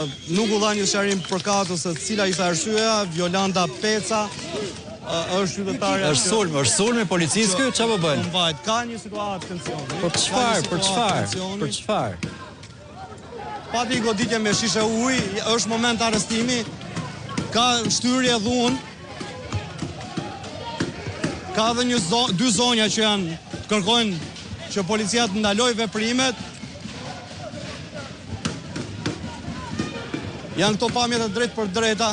Nuk u dha një sqarim përkatës se cila ishte arsyeja. Violanda Peca është qytetare. Është sulm i policisë ky, çfarë po bën? Mbajt, ka një situatë tensioni. Për çfarë? Pati goditje me shishe ujë, është moment arrestimi. Ka shtyrje dhunë. Ka dhe dy zonja që janë kërkojnë që policia të ndaloj veprimet. Janë këto pamjet e drejt për drejta.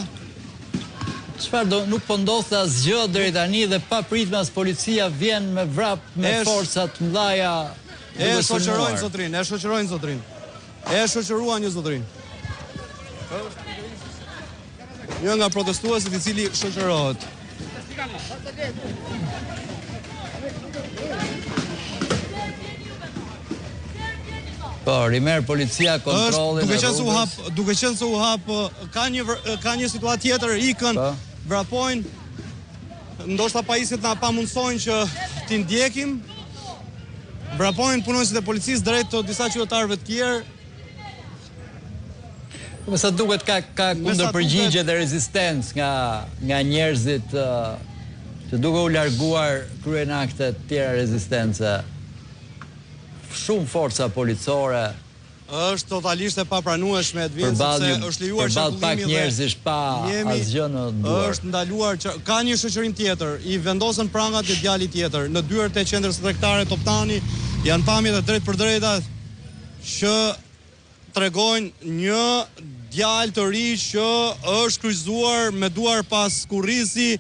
Çfarë nuk po ndodhte asgjë deri tani dhe pa pritme as policia vjen me vrap me forca të mëdha. E shoqërojnë zotrin. E shoqëruan një zotrin. Një nga protestuesit i cili shoqërohet. Po, rimer policia kontrollin. Duke qenë se u hap, ka një situatë tjetër, ikën, vrapojnë, ndoshta pajisjet na pa mundsojnë që t'i ndjekim. Vrapojnë punonësit e policisë drejt të disa qytetarëve të tjerë. Me sa duket ka kundërpërgjigje dhe rezistencë nga njerëzit që duke u larguar kryen akte të tjera rezistence. Shumë forca policore. Është totalisht e papranueshme të vjen sepse është lejuar çarkullimi pak njerëzish pa asgjë në duar. Është ndaluar, ka një shoqërim tjetër, i vendosën prangat e djalit tjetër në dyert e qendrës tregtare Toptani, janë pamjet e drejt për drejta që tregojnë një djalë të ri që është kryqëzuar me duar pas kurrizi